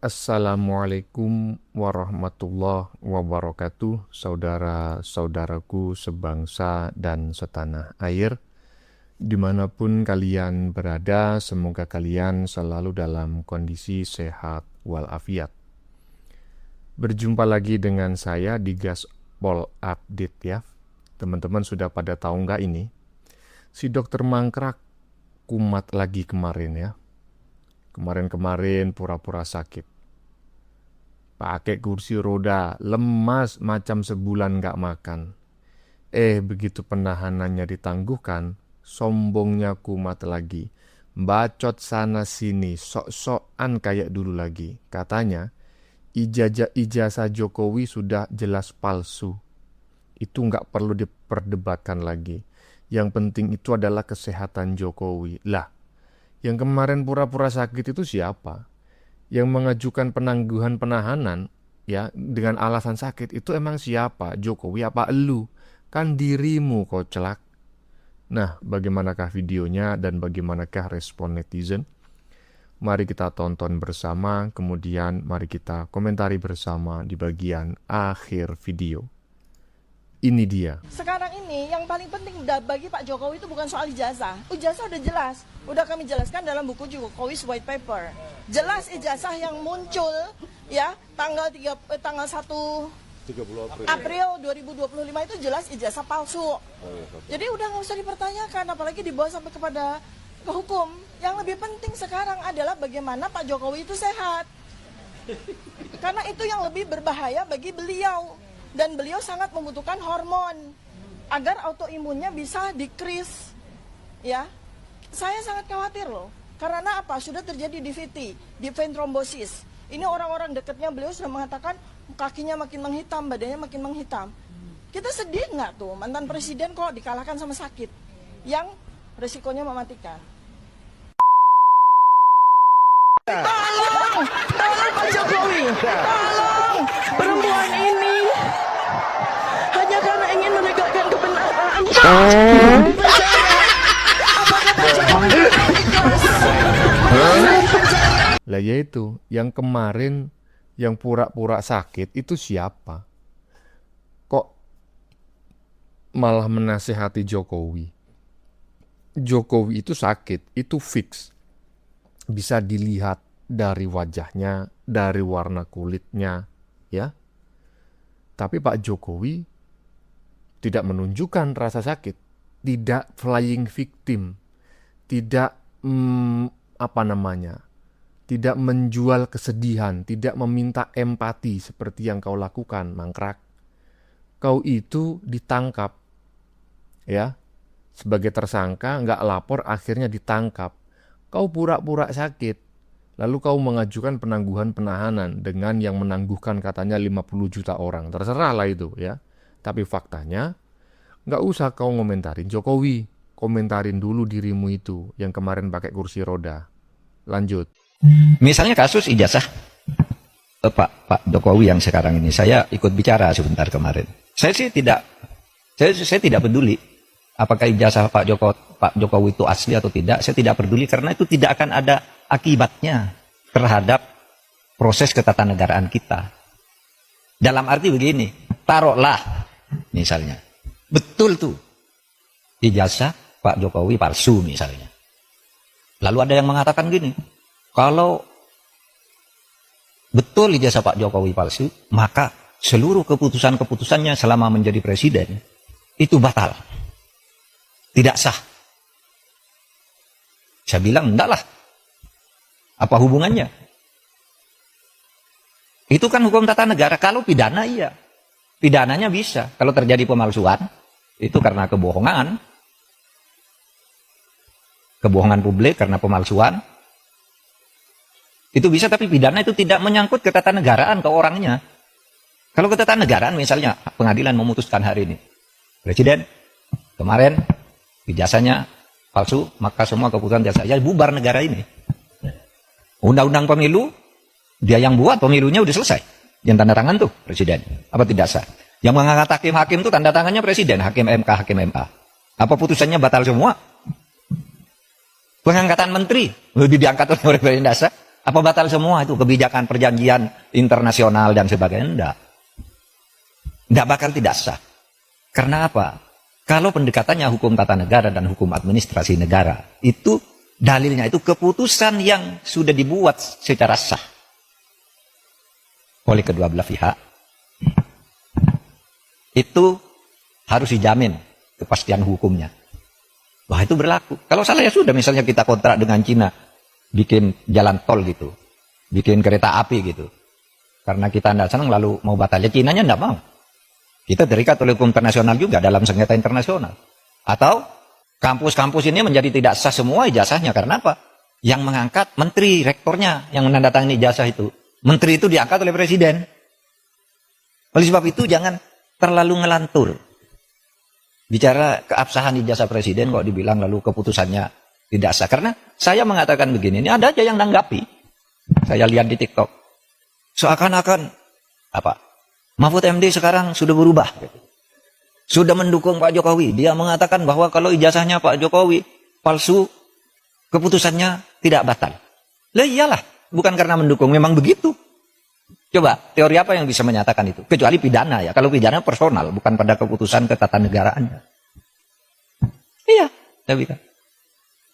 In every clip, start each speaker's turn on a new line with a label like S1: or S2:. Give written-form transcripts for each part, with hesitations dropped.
S1: Assalamualaikum warahmatullahi wabarakatuh, saudara-saudaraku sebangsa dan setanah air. Dimanapun kalian berada, semoga kalian selalu dalam kondisi sehat walafiat. Berjumpa lagi dengan saya di Gaspol Update ya. Teman-teman sudah pada tahu nggak ini? Si dokter Mangkrak kumat lagi kemarin ya. Kemarin-kemarin pura-pura sakit. Pakai kursi roda, lemas macam sebulan gak makan. Begitu penahanannya ditangguhkan, sombongnya kumat lagi. Bacot sana sini, sok-sokan kayak dulu lagi. Katanya, ijazah Jokowi sudah jelas palsu. Itu gak perlu diperdebatkan lagi. Yang penting itu adalah kesehatan Jokowi. Lah, yang kemarin pura-pura sakit itu siapa? Yang mengajukan penangguhan penahanan ya dengan alasan sakit itu emang siapa? Jokowi apa elu? Kan dirimu koclak. Nah, bagaimanakah videonya dan bagaimanakah respon netizen? Mari kita tonton bersama, kemudian mari kita komentari bersama di bagian akhir video. Ini dia.
S2: Sekarang ini yang paling penting bagi Pak Jokowi itu bukan soal ijazah. Ijazah udah jelas. Udah kami jelaskan dalam buku Jokowi's White Paper. Jelas ijazah yang muncul ya tanggal 1 April 2025 itu jelas ijazah palsu. Jadi udah nggak usah dipertanyakan, apalagi dibawa sampai kepada ke hukum. Yang lebih penting sekarang adalah bagaimana Pak Jokowi itu sehat. Karena itu yang lebih berbahaya bagi beliau. Dan beliau sangat membutuhkan hormon agar autoimunnya bisa decrease. Ya, saya sangat khawatir loh. Karena apa? Sudah terjadi DVT, deep vein thrombosis. Ini orang-orang dekatnya beliau sudah mengatakan kakinya makin menghitam, badannya makin menghitam. Kita sedih nggak tuh mantan presiden kok dikalahkan sama sakit yang resikonya mematikan. Tolong Pak Jokowi, tolong perempuan ini hanya karena ingin menegakkan kebenaran.
S1: Lah yaitu, yang kemarin yang pura-pura sakit itu siapa? Kok malah menasehati Jokowi? Jokowi itu sakit, itu fix. Bisa dilihat dari wajahnya, dari warna kulitnya, ya. Tapi Pak Jokowi tidak menunjukkan rasa sakit, tidak flying victim, tidak tidak menjual kesedihan, tidak meminta empati seperti yang kau lakukan, Mangkrak. Kau itu ditangkap, ya, sebagai tersangka, nggak lapor, akhirnya ditangkap. Kau pura-pura sakit, lalu kau mengajukan penangguhan penahanan dengan yang menangguhkan katanya 50 juta orang. Terserah lah itu ya. Tapi faktanya, nggak usah kau ngomentarin Jokowi. Komentarin dulu dirimu itu yang kemarin pakai kursi roda. Lanjut.
S3: Misalnya kasus ijazah Pak Jokowi yang sekarang ini, saya ikut bicara sebentar kemarin. Saya tidak peduli apakah ijazah Pak Jokowi itu asli atau tidak. Saya tidak peduli karena itu tidak akan ada akibatnya terhadap proses ketatanegaraan kita. Dalam arti begini, taruhlah misalnya, betul tuh ijazah Pak Jokowi palsu misalnya. Lalu ada yang mengatakan gini, kalau betul ijazah Pak Jokowi palsu, maka seluruh keputusan-keputusannya selama menjadi presiden itu batal. Tidak sah. Saya bilang, enggak lah. Apa hubungannya? Itu kan hukum tata negara. Kalau pidana, iya. Pidananya bisa. Kalau terjadi pemalsuan, itu karena kebohongan. Kebohongan publik karena pemalsuan. Itu bisa, tapi pidana itu tidak menyangkut ketatanegaraan ke orangnya. Kalau ketatanegaraan, misalnya pengadilan memutuskan hari ini. Presiden, kemarin ijazahnya palsu, maka semua keputusan saya bubar negara ini. Undang-undang pemilu, dia yang buat pemilunya udah selesai. Yang tanda tangan tuh presiden. Apa tidak sah? Yang mengangkat hakim-hakim tuh tanda tangannya presiden, hakim MK, hakim MA. Apa putusannya batal semua? Pengangkatan menteri lebih diangkat oleh presiden dasar. Apa batal semua itu kebijakan perjanjian internasional dan sebagainya? Enggak. Enggak bakal tidak sah. Karena apa? Kalau pendekatannya hukum tata negara dan hukum administrasi negara, itu dalilnya itu keputusan yang sudah dibuat secara sah oleh kedua belah pihak, itu harus dijamin kepastian hukumnya. Wah, itu berlaku. Kalau salah ya sudah, misalnya kita kontrak dengan Cina, bikin jalan tol gitu, bikin kereta api gitu. Karena kita tidak senang lalu mau batal, ya Cinanya tidak mau. Kita terikat oleh hukum internasional juga dalam sengketa internasional. Atau kampus-kampus ini menjadi tidak sah semua ijazahnya. Karena apa? Yang mengangkat menteri, rektornya yang menandatangani ijazah itu. Menteri itu diangkat oleh presiden. Oleh sebab itu jangan terlalu ngelantur. Bicara keabsahan ijazah presiden kok dibilang lalu keputusannya tidak sah. Karena saya mengatakan begini, ini ada aja yang nanggapi. Saya lihat di TikTok. Seakan-akan apa? Mahfud MD sekarang sudah berubah. Sudah mendukung Pak Jokowi. Dia mengatakan bahwa kalau ijazahnya Pak Jokowi palsu, keputusannya tidak batal. Lah iyalah, bukan karena mendukung, memang begitu. Coba, teori apa yang bisa menyatakan itu? Kecuali pidana ya. Kalau pidana personal, bukan pada keputusan ketatanegaraannya. Iya, tapi kan.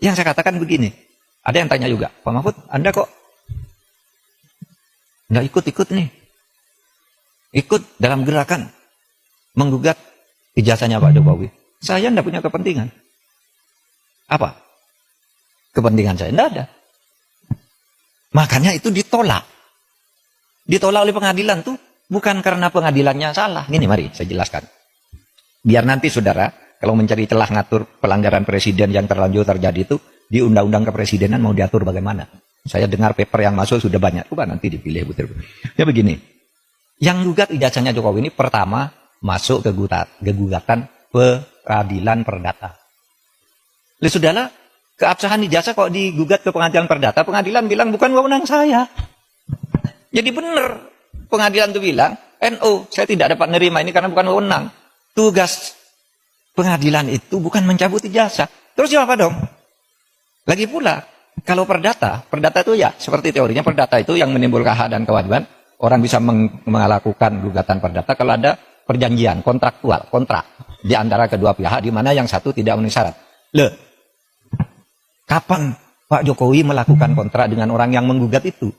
S3: Yang saya katakan begini. Ada yang tanya juga, Pak Mahfud, Anda kok nggak ikut-ikut nih? Ikut dalam gerakan menggugat ijazahnya Pak Jokowi. Saya nggak punya kepentingan. Apa? Kepentingan saya nggak ada. Makanya itu ditolak. Ditolak oleh pengadilan tuh bukan karena pengadilannya salah. Gini, mari saya jelaskan. Biar nanti saudara, kalau mencari celah ngatur pelanggaran presiden yang terlanjur terjadi itu, di undang-undang kepresidenan mau diatur bagaimana. Saya dengar paper yang masuk sudah banyak. Coba nanti dipilih. Ya begini, yang gugat ijazahnya Jokowi ini pertama masuk ke gugatan peradilan perdata. Lihat saudara, keabsahan ijazah kok digugat ke pengadilan perdata, pengadilan bilang bukan wewenang saya. Jadi benar, pengadilan itu bilang, NU, saya tidak dapat menerima ini karena bukan wewenang. Tugas pengadilan itu bukan mencabut ijazah. Terus apa dong? Lagi pula, kalau perdata itu ya, seperti teorinya perdata itu yang menimbulkan hak dan kewajiban, orang bisa melakukan gugatan perdata kalau ada perjanjian, kontrak di antara kedua pihak, di mana yang satu tidak memenuhi syarat. Loh, kapan Pak Jokowi melakukan kontrak dengan orang yang menggugat itu?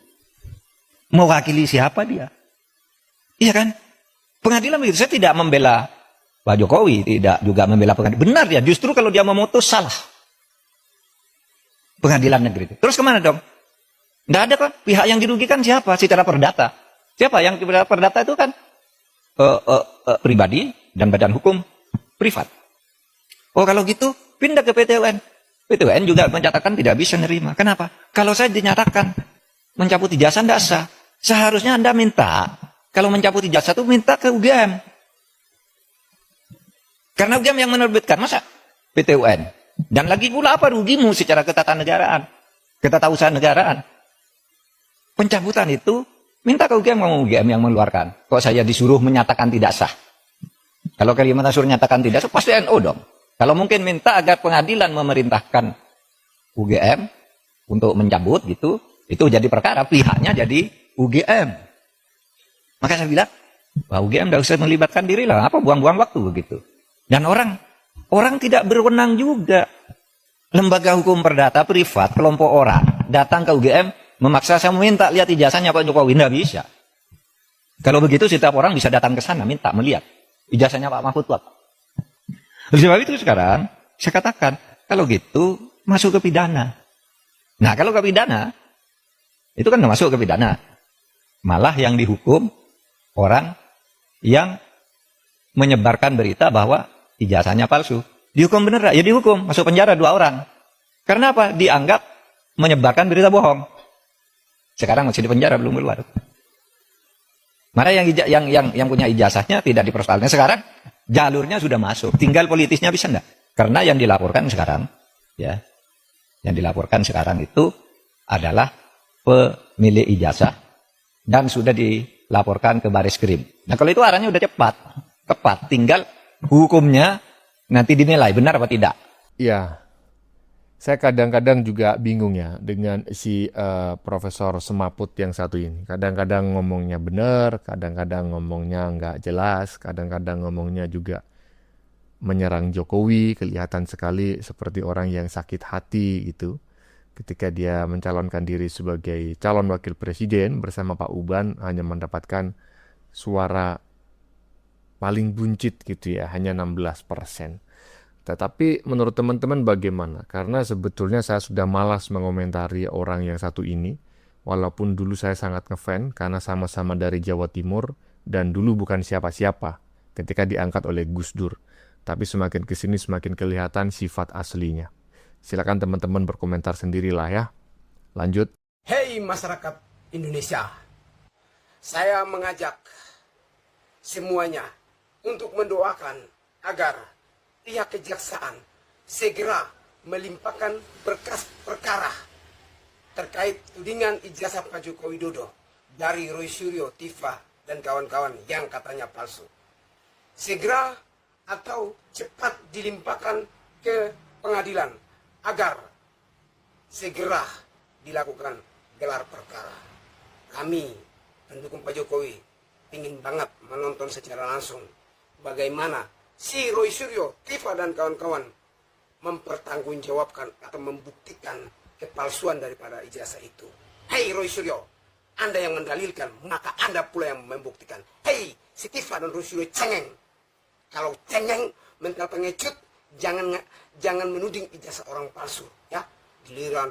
S3: Mewakili siapa dia? Iya kan? Pengadilan begitu. Saya tidak membela Pak Jokowi, tidak juga membela pengadilan. Benar ya, justru kalau dia memutus salah. Pengadilan negeri itu. Terus kemana dong? Tidak ada kan? Pihak yang dirugikan siapa? Secara perdata. Siapa yang perdata itu kan? Pribadi dan badan hukum privat. Oh kalau gitu, pindah ke PT UN. PT UN juga menyatakan tidak bisa nerima. Kenapa? Kalau saya dinyatakan mencabut ijazah tidak sah. Seharusnya Anda minta, kalau mencabut ijazah itu minta ke UGM. Karena UGM yang menerbitkan, masa PT UN. Dan lagi pula apa rugimu secara ketatanegaraan, ketatausahaan negaraan. Pencabutan itu minta ke UGM, mau UGM yang mengeluarkan. Kok saya disuruh menyatakan tidak sah? Kalau Kalimantan suruh menyatakan tidak sah, pasti NU dong. Kalau mungkin minta agar pengadilan memerintahkan UGM untuk mencabut gitu, itu jadi perkara, pihaknya jadi UGM. Maka saya bilang, wah UGM tidak usah melibatkan diri lah, apa buang-buang waktu begitu. Dan orang tidak berwenang juga. Lembaga hukum perdata privat, kelompok orang datang ke UGM memaksa saya meminta lihat ijazahnya Pak Jokowi, tidak bisa. Kalau begitu setiap orang bisa datang ke sana minta melihat ijazahnya Pak Mahfud apa. Oleh sebab itu sekarang saya katakan kalau gitu masuk ke pidana. Nah kalau ke pidana itu kan nggak masuk ke pidana. Malah yang dihukum orang yang menyebarkan berita bahwa ijazahnya palsu. Dihukum bener, ya dihukum, masuk penjara 2 orang. Karena apa? Dianggap menyebarkan berita bohong. Sekarang masih di penjara, belum keluar. Mana yang punya ijazahnya tidak dipersoalkan. Sekarang jalurnya sudah masuk, tinggal politisnya bisa enggak? Karena yang dilaporkan sekarang, ya, yang dilaporkan sekarang itu adalah pemilik ijazah dan sudah dilaporkan ke Baris Krim. Nah kalau itu arahnya udah tepat, tinggal hukumnya nanti dinilai benar apa tidak.
S1: Ya, Saya kadang-kadang juga bingung ya dengan si Profesor Semaput yang satu ini. Kadang-kadang ngomongnya benar, kadang-kadang ngomongnya nggak jelas, kadang-kadang ngomongnya juga menyerang Jokowi, kelihatan sekali seperti orang yang sakit hati gitu. Ketika dia mencalonkan diri sebagai calon wakil presiden bersama Pak Uban hanya mendapatkan suara paling buncit gitu ya, hanya 16%. Tetapi menurut teman-teman bagaimana? Karena sebetulnya saya sudah malas mengomentari orang yang satu ini, walaupun dulu saya sangat ngefan karena sama-sama dari Jawa Timur dan dulu bukan siapa-siapa ketika diangkat oleh Gus Dur. Tapi semakin kesini semakin kelihatan sifat aslinya. Silakan teman-teman berkomentar sendirilah ya. Lanjut.
S4: Hei masyarakat Indonesia, saya mengajak semuanya untuk mendoakan agar pihak kejaksaan segera melimpahkan berkas perkara terkait tudingan ijazah Pak Joko Widodo dari Roy Suryo, Tifa, dan kawan-kawan yang katanya palsu. Segera atau cepat dilimpahkan ke pengadilan agar segera dilakukan gelar perkara. Kami pendukung Pak Jokowi ingin banget menonton secara langsung bagaimana si Roy Suryo, Tifa, dan kawan-kawan mempertanggungjawabkan atau membuktikan kepalsuan daripada ijazah itu. Hei Roy Suryo, Anda yang mendalilkan, maka Anda pula yang membuktikan. Hei si Tifa dan Roy Suryo cengeng. Kalau cengeng, mental pengecut, jangan menuding ijazah orang palsu. Ya, giliran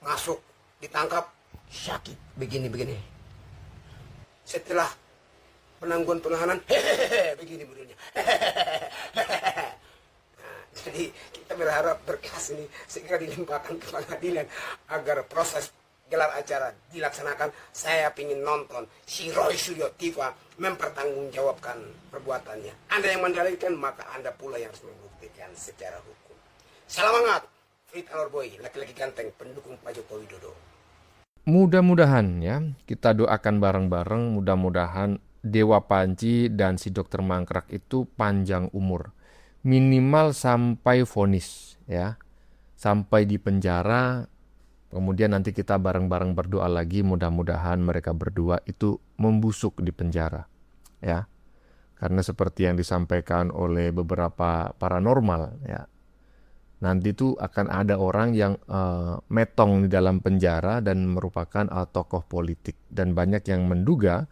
S4: masuk, ditangkap, sakit, begini-begini. Setelah penangguhan penahanan, hehehe, begini modelnya. Nah, jadi kita berharap berkas ini segera dilimpahkan ke pengadilan agar proses gelar acara dilaksanakan. Saya ingin nonton si Roy Suryo, Tifa mempertanggungjawabkan perbuatannya. Anda yang mendalilkan, maka Anda pula yang harus membuktikan secara hukum. Salam hangat, Frit Alorboy, laki-laki ganteng pendukung Pak Joko Widodo.
S1: Mudah-mudahan ya, kita doakan bareng-bareng, mudah-mudahan Dewa Panci dan si dokter Mangkrak itu panjang umur. Minimal sampai vonis ya. Sampai di penjara, kemudian nanti kita bareng-bareng berdoa lagi, mudah-mudahan mereka berdua itu membusuk di penjara ya. Karena seperti yang disampaikan oleh beberapa paranormal ya, nanti tuh akan ada orang yang metong di dalam penjara dan merupakan tokoh politik. Dan banyak yang menduga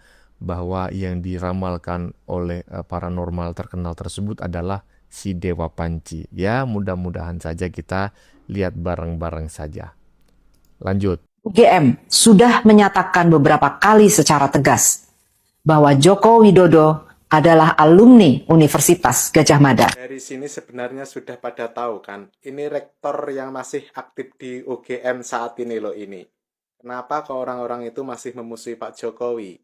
S1: bahwa yang diramalkan oleh paranormal terkenal tersebut adalah si Dewa Panci. Ya, mudah-mudahan saja kita lihat bareng-bareng saja. Lanjut.
S5: UGM sudah menyatakan beberapa kali secara tegas bahwa Joko Widodo adalah alumni Universitas Gadjah Mada.
S6: Dari sini sebenarnya sudah pada tahu kan, ini rektor yang masih aktif di UGM saat ini loh ini. Kenapa kok orang-orang itu masih memusuhi Pak Jokowi?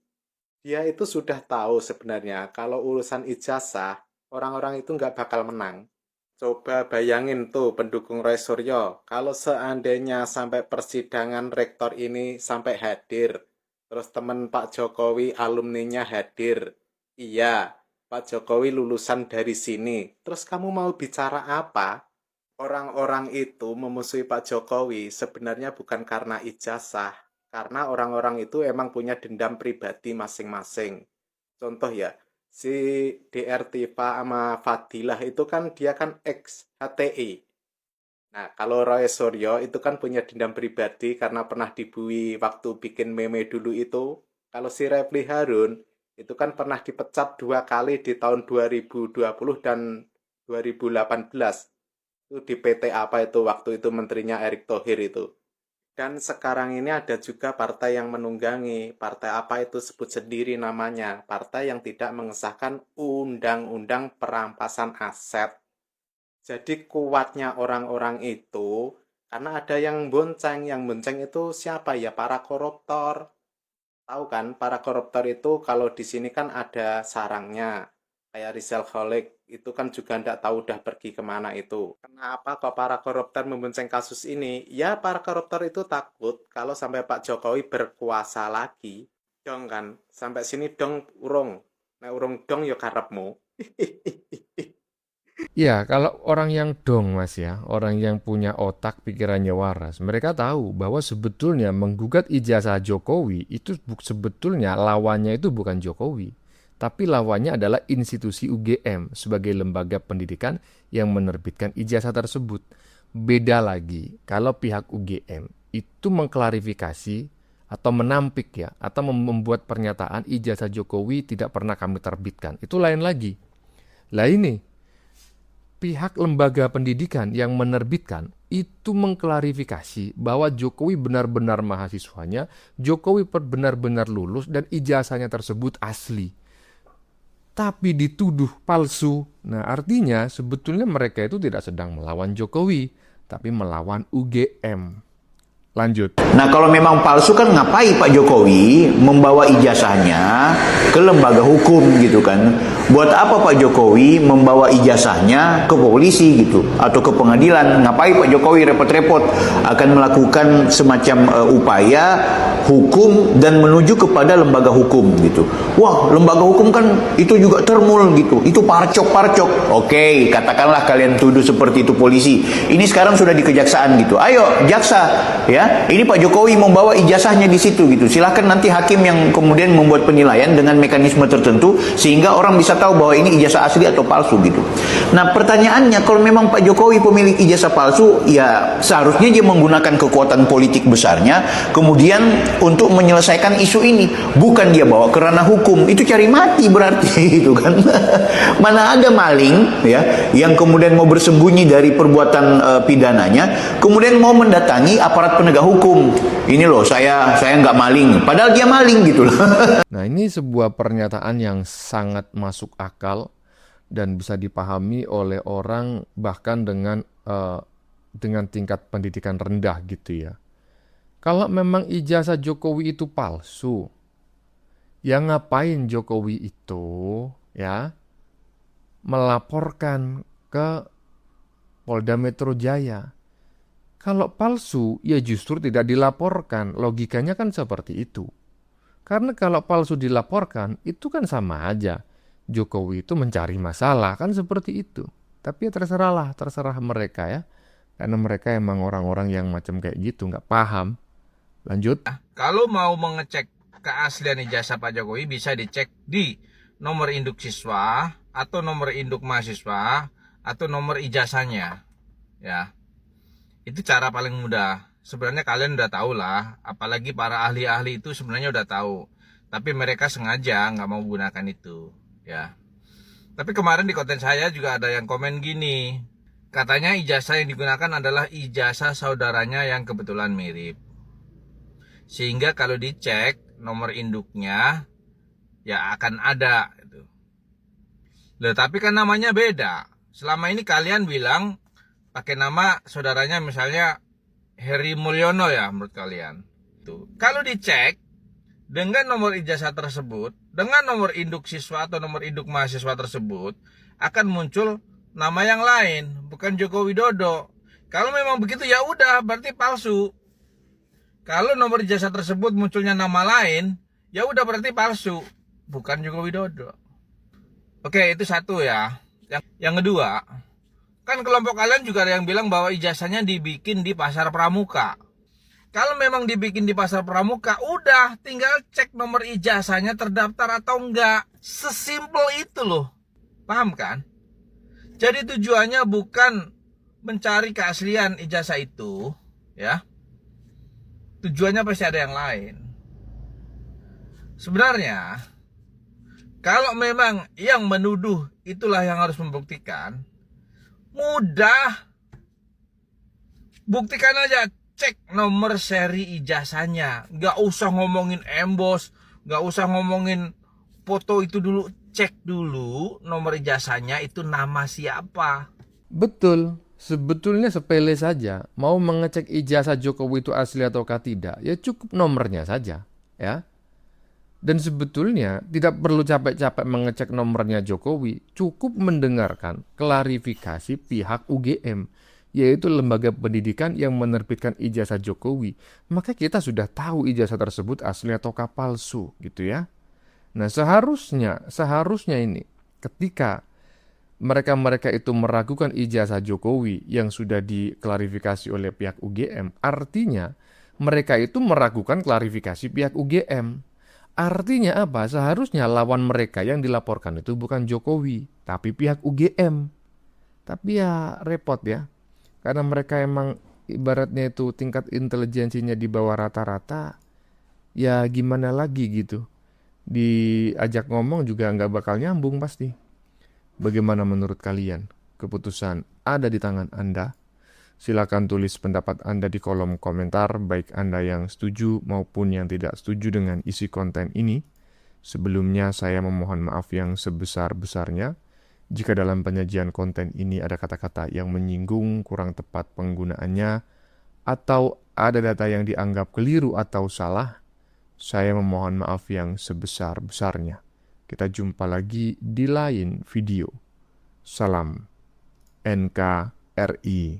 S6: Dia itu sudah tahu sebenarnya kalau urusan ijazah, orang-orang itu nggak bakal menang. Coba bayangin tuh pendukung Roy Suryo, kalau seandainya sampai persidangan rektor ini sampai hadir, terus teman Pak Jokowi alumninya hadir, iya, Pak Jokowi lulusan dari sini, terus kamu mau bicara apa? Orang-orang itu memusuhi Pak Jokowi sebenarnya bukan karena ijazah, karena orang-orang itu emang punya dendam pribadi masing-masing. Contoh ya, si DR Tifa sama Fadilah itu kan dia kan ex HTI. Nah, kalau Roy Suryo itu kan punya dendam pribadi karena pernah dibully waktu bikin meme dulu itu. Kalau si Refli Harun itu kan pernah dipecat 2 kali di tahun 2020 dan 2018. Itu di PT apa itu, waktu itu menterinya Erick Thohir itu. Dan sekarang ini ada juga partai yang menunggangi. Partai apa itu, sebut sendiri namanya. Partai yang tidak mengesahkan undang-undang perampasan aset. Jadi kuatnya orang-orang itu, karena ada yang bonceng. Yang bonceng itu siapa ya? Para koruptor. Tahu kan, para koruptor itu kalau di sini kan ada sarangnya. Kayak Rizal Khalid, itu kan juga tidak tahu udah pergi kemana itu. Kenapa kok para koruptor membonceng kasus ini? Ya, para koruptor itu takut kalau sampai Pak Jokowi berkuasa lagi. Dong kan, sampai sini dong urung. Nah urung dong ya karepmu.
S1: Ya, kalau orang yang dong Mas ya, orang yang punya otak pikirannya waras, mereka tahu bahwa sebetulnya menggugat ijazah Jokowi itu sebetulnya lawannya itu bukan Jokowi, tapi lawannya adalah institusi UGM sebagai lembaga pendidikan yang menerbitkan ijazah tersebut. Beda lagi, kalau pihak UGM itu mengklarifikasi atau menampik ya, atau membuat pernyataan ijazah Jokowi tidak pernah kami terbitkan. Itu lain lagi. Lah ini pihak lembaga pendidikan yang menerbitkan itu mengklarifikasi bahwa Jokowi benar-benar mahasiswanya, Jokowi benar-benar lulus dan ijazahnya tersebut asli. Tapi dituduh palsu. Nah, artinya sebetulnya mereka itu tidak sedang melawan Jokowi, tapi melawan UGM. Lanjut.
S7: Nah, kalau memang palsu kan ngapain Pak Jokowi membawa ijazahnya ke lembaga hukum gitu kan? Buat apa Pak Jokowi membawa ijazahnya ke polisi gitu atau ke pengadilan? Ngapain Pak Jokowi repot-repot akan melakukan semacam upaya hukum dan menuju kepada lembaga hukum gitu? Wah, lembaga hukum kan itu juga termul gitu. Itu parcok-parcok. Oke, katakanlah kalian tuduh seperti itu polisi. Ini sekarang sudah di kejaksaan gitu. Ayo, jaksa ya. Ini Pak Jokowi membawa ijazahnya di situ gitu. Silahkan nanti hakim yang kemudian membuat penilaian dengan mekanisme tertentu sehingga orang bisa tahu bahwa ini ijazah asli atau palsu gitu. Nah, pertanyaannya kalau memang Pak Jokowi pemilik ijazah palsu, ya seharusnya dia menggunakan kekuatan politik besarnya kemudian untuk menyelesaikan isu ini, bukan dia bawa ke ranah hukum. Itu cari mati berarti itu kan. Mana ada maling ya yang kemudian mau bersembunyi dari perbuatan pidananya, kemudian mau mendatangi aparat penegak hukum. Ini loh, saya nggak maling, padahal dia maling gitu loh.
S1: Nah, ini sebuah pernyataan yang sangat masuk akal dan bisa dipahami oleh orang bahkan dengan tingkat pendidikan rendah gitu ya. Kalau memang ijazah Jokowi itu palsu, ya ngapain Jokowi itu ya melaporkan ke Polda Metro Jaya? Kalau palsu, ya justru tidak dilaporkan. Logikanya kan seperti itu. Karena kalau palsu dilaporkan, itu kan sama aja. Jokowi itu mencari masalah, kan seperti itu. Tapi ya terserah mereka ya. Karena mereka emang orang-orang yang macam kayak gitu, nggak paham. Lanjut.
S8: Kalau mau mengecek keaslian ijazah Pak Jokowi bisa dicek di nomor induk siswa atau nomor induk mahasiswa atau nomor ijazahnya. Ya. Itu cara paling mudah. Sebenarnya kalian udah tahu lah, apalagi para ahli-ahli itu sebenarnya udah tahu. Tapi mereka sengaja nggak mau gunakan itu, ya. Tapi kemarin di konten saya juga ada yang komen gini. Katanya ijazah yang digunakan adalah ijazah saudaranya yang kebetulan mirip. Sehingga kalau dicek nomor induknya ya akan ada gitu. Loh, tapi kan namanya beda. Selama ini kalian bilang pakai nama saudaranya misalnya Heri Mulyono ya menurut kalian. Tuh. Kalau dicek dengan nomor ijazah tersebut, dengan nomor induk siswa atau nomor induk mahasiswa tersebut akan muncul nama yang lain, bukan Joko Widodo. Kalau memang begitu ya udah berarti palsu. Kalau nomor ijazah tersebut munculnya nama lain, ya udah berarti palsu, bukan Joko Widodo. Oke, itu satu ya. Yang kedua, kan kelompok kalian juga ada yang bilang bahwa ijazahnya dibikin di pasar pramuka. Kalau memang dibikin di pasar pramuka, udah tinggal cek nomor ijazahnya terdaftar atau enggak. Sesimpel itu loh. Paham kan? Jadi tujuannya bukan mencari keaslian ijazah itu, ya. Tujuannya pasti ada yang lain. Sebenarnya, kalau memang yang menuduh itulah yang harus membuktikan, mudah. Buktikan aja, cek nomor seri ijazahnya. Gak usah ngomongin embos, gak usah ngomongin foto itu dulu. Cek dulu nomor ijazahnya itu nama siapa.
S1: Betul, sebetulnya sepele saja. Mau mengecek ijazah Jokowi itu asli ataukah tidak, ya cukup nomornya saja, ya. Dan sebetulnya tidak perlu capek-capek mengecek nomornya Jokowi, cukup mendengarkan klarifikasi pihak UGM, yaitu lembaga pendidikan yang menerbitkan ijazah Jokowi. Maka kita sudah tahu ijazah tersebut asli ataukah palsu, gitu ya. Nah, seharusnya ini ketika mereka-mereka itu meragukan ijazah Jokowi yang sudah diklarifikasi oleh pihak UGM, artinya mereka itu meragukan klarifikasi pihak UGM. Artinya apa? Seharusnya lawan mereka yang dilaporkan itu bukan Jokowi, tapi pihak UGM. Tapi ya repot ya, karena mereka emang ibaratnya itu tingkat intelijensinya di bawah rata-rata, ya gimana lagi gitu. Diajak ngomong juga nggak bakal nyambung pasti. Bagaimana menurut kalian? Keputusan ada di tangan Anda. Silakan tulis pendapat Anda di kolom komentar, baik Anda yang setuju maupun yang tidak setuju dengan isi konten ini. Sebelumnya saya memohon maaf yang sebesar-besarnya jika dalam penyajian konten ini ada kata-kata yang menyinggung, kurang tepat penggunaannya, atau ada data yang dianggap keliru atau salah. Saya memohon maaf yang sebesar-besarnya. Kita jumpa lagi di lain video. Salam NKRI.